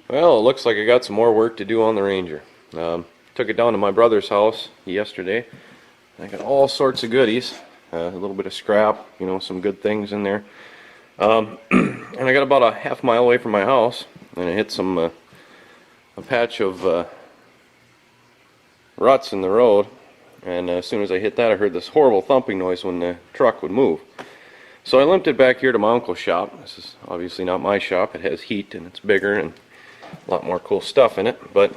Well, it looks like I got some more work to do on the Ranger. Took it down to my brother's house yesterday. I got all sorts of goodies, a little bit of scrap, you know, some good things in there. And I got about a half mile away from my house, and I hit a patch of ruts in the road. And as soon as I hit that, I heard this horrible thumping noise when the truck would move. So I limped it back here to my uncle's shop. This is obviously not my shop. It has heat and it's bigger and a lot more cool stuff in it. But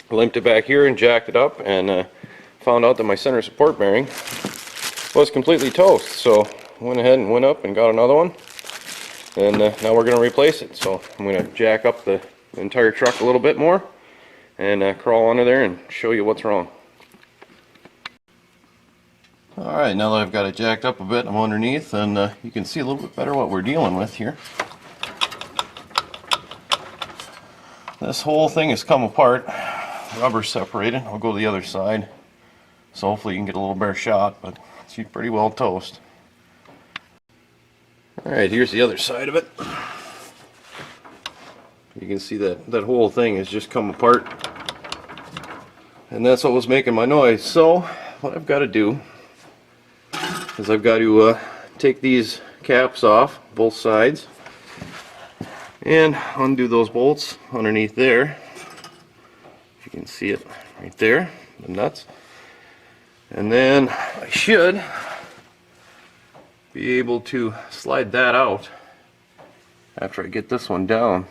I limped it back here and jacked it up and found out that my center support bearing was completely toast. So I went ahead and went up and got another one. And now we're going to replace it. So I'm going to jack up the entire truck a little bit more and crawl under there and show you what's wrong. Alright, now that I've got it jacked up a bit, I'm underneath, and you can see a little bit better what we're dealing with here. This whole thing has come apart, rubber separated. I'll go to the other side, so hopefully you can get a little better shot, but it's pretty well toast. Alright, here's the other side of it. You can see that whole thing has just come apart, and that's what was making my noise. So what I've got to do is I've got to take these caps off both sides and undo those bolts underneath there. If you can see it right there, the nuts. And then I should be able to slide that out after I get this one down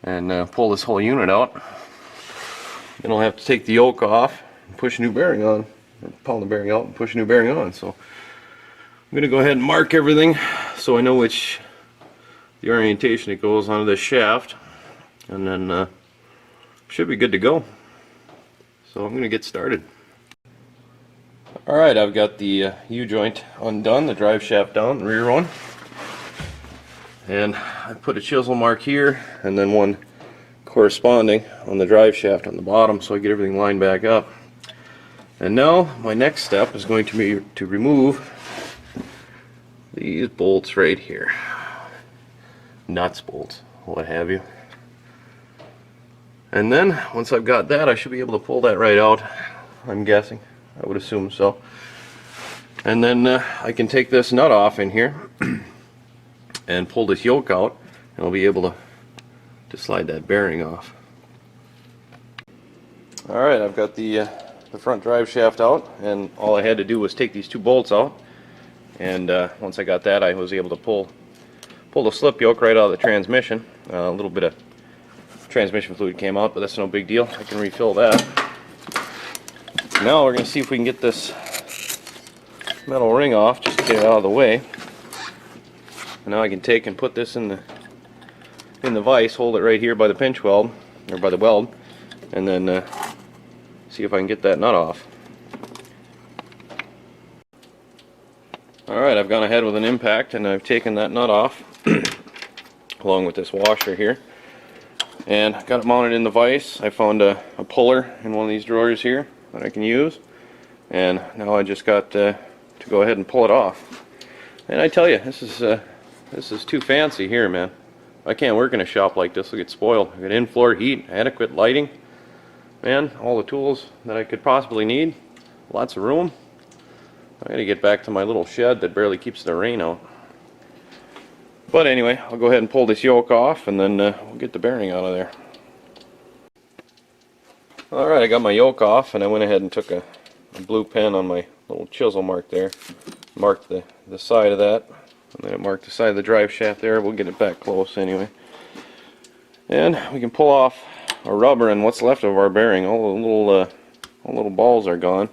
and pull this whole unit out. Then I'll have to take the yoke off and push a new bearing on. Pull the bearing out and push a new bearing on. So I'm going to go ahead and mark everything so I know which the orientation it goes onto this shaft, and then should be good to go. So I'm going to get started. Alright, I've got the U-joint undone, the drive shaft down, the rear one, and I put a chisel mark here and then one corresponding on the drive shaft on the bottom so I get everything lined back up. And now my next step is going to be to remove these bolts right here. Nuts, bolts, what have you. And then once I've got that, I should be able to pull that right out, I'm guessing. I would assume so. And then I can take this nut off in here and pull this yoke out, and I'll be able to slide that bearing off. Alright, I've got the front drive shaft out, and all I had to do was take these two bolts out, and once I got that, I was able to pull the slip yoke right out of the transmission. A little bit of transmission fluid came out, but that's no big deal. I can refill that. Now we're going to see if we can get this metal ring off, just to get it out of the way. And now I can take and put this in the vise, hold it right here by the pinch weld, or by the weld, and then see if I can get that nut off. Alright, I've gone ahead with an impact and I've taken that nut off along with this washer here, and got it mounted in the vise. I found a puller in one of these drawers here that I can use, and now I just got to go ahead and pull it off. And I tell you, this is too fancy here, man. I can't work in a shop like this. I'll get spoiled. I got in-floor heat, adequate lighting, man, all the tools that I could possibly need, lots of room. I gotta get back to my little shed that barely keeps the rain out. But anyway, I'll go ahead and pull this yoke off, and then we'll get the bearing out of there. Alright, I got my yoke off, and I went ahead and took a blue pen on my little chisel mark there, marked the side of that, and then it marked the side of the drive shaft there. We'll get it back close anyway. And we can pull off our rubber and what's left of our bearing. All the little balls are gone.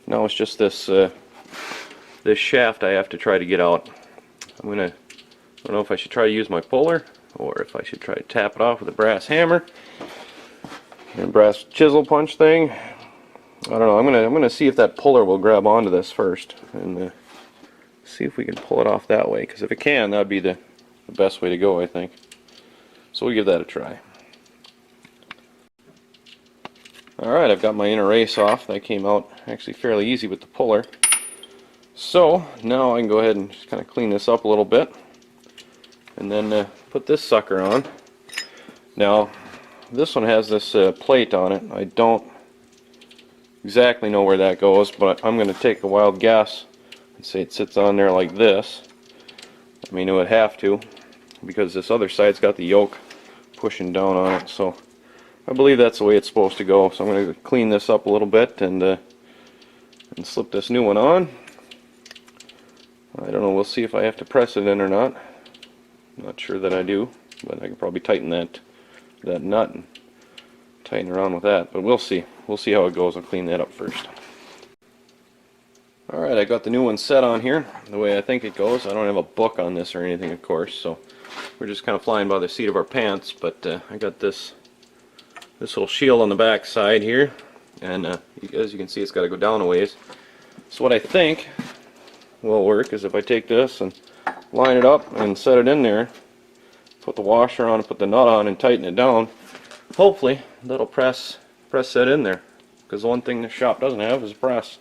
Now it's just this shaft I have to try to get out. I don't know if I should try to use my puller or if I should try to tap it off with a brass hammer and brass chisel punch thing. I don't know. I'm gonna see if that puller will grab onto this first and see if we can pull it off that way. Because if it can, that'd be the best way to go, I think. So we'll give that a try. Alright, I've got my inner race off. That came out actually fairly easy with the puller. So now I can go ahead and just kind of clean this up a little bit and then put this sucker on. Now, this one has this plate on it. I don't exactly know where that goes, but I'm going to take a wild guess and say it sits on there like this. I mean, it would have to, because this other side's got the yoke pushing down on it, so I believe that's the way it's supposed to go. So I'm going to clean this up a little bit and slip this new one on. I don't know, we'll see if I have to press it in or not. Not sure that I do, but I can probably tighten that nut and tighten around with that, but we'll see. We'll see how it goes. I'll clean that up first. Alright, I got the new one set on here the way I think it goes. I don't have a book on this or anything, of course, so we're just kind of flying by the seat of our pants, but I got this little shield on the back side here, and as you can see, it's got to go down a ways. So what I think will work is if I take this and line it up and set it in there, put the washer on, put the nut on, and tighten it down, hopefully that'll press that in there, because the one thing the shop doesn't have is a press.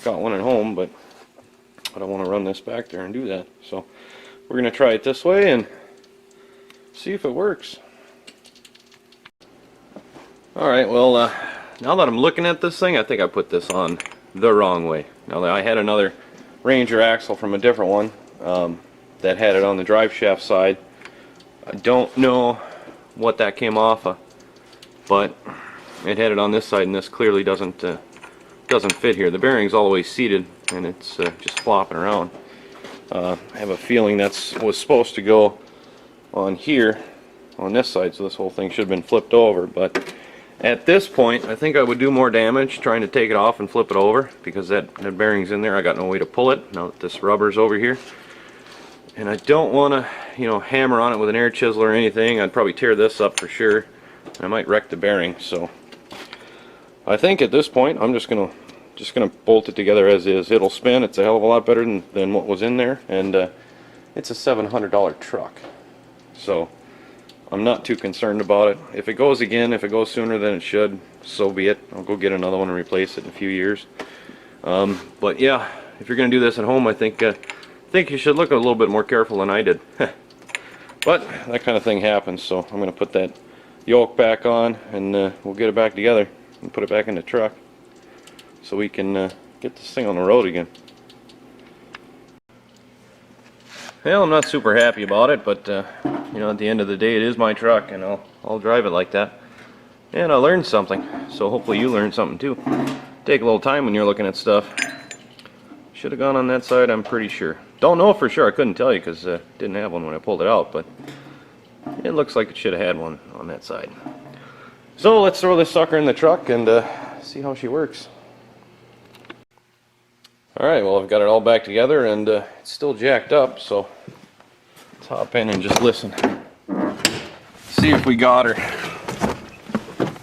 Got one at home, but I don't want to run this back there and do that, so we're going to try it this way and see if it works. Alright, well, now that I'm looking at this thing, I think I put this on the wrong way. Now, I had another Ranger axle from a different one that had it on the drive shaft side. I don't know what that came off of, but it had it on this side, and this clearly doesn't fit here. The bearing's all the way seated, and it's just flopping around. I have a feeling that's was supposed to go on here, on this side, so this whole thing should have been flipped over, but at this point, I think I would do more damage trying to take it off and flip it over, because that bearing's in there. I got no way to pull it now that this rubber's over here. And I don't want to, you know, hammer on it with an air chisel or anything. I'd probably tear this up for sure. I might wreck the bearing, so I think at this point I'm just gonna bolt it together as is. It'll spin. It's a hell of a lot better than what was in there, and it's a $700 truck. So I'm not too concerned about it. If it goes again, if it goes sooner than it should, so be it. I'll go get another one and replace it in a few years. But yeah, if you're going to do this at home, I think you should look a little bit more careful than I did. But that kind of thing happens, so I'm going to put that yoke back on, and we'll get it back together and put it back in the truck so we can get this thing on the road again. Well, I'm not super happy about it, but you know, at the end of the day, it is my truck, and I'll drive it like that. And I learned something, so hopefully you learned something too. Take a little time when you're looking at stuff. Should have gone on that side, I'm pretty sure. Don't know for sure, I couldn't tell you because didn't have one when I pulled it out, but it looks like it should have had one on that side. So let's throw this sucker in the truck and see how she works. Alright, well, I've got it all back together, and it's still jacked up, so let's hop in and just listen. See if we got her.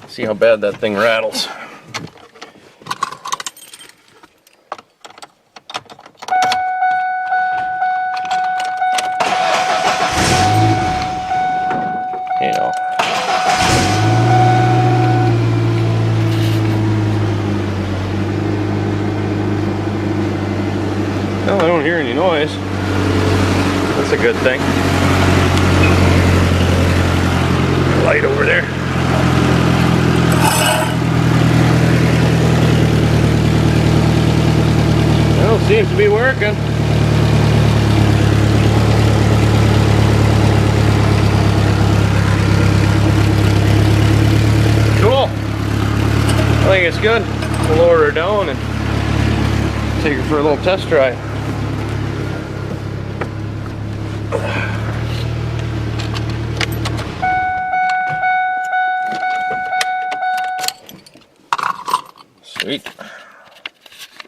See how bad that thing rattles. You know. Well, I don't hear any noise. That's a good thing. Light over there. Well, seems to be working. Cool. I think it's good. We'll lower her down and take her for a little test drive. Sweet.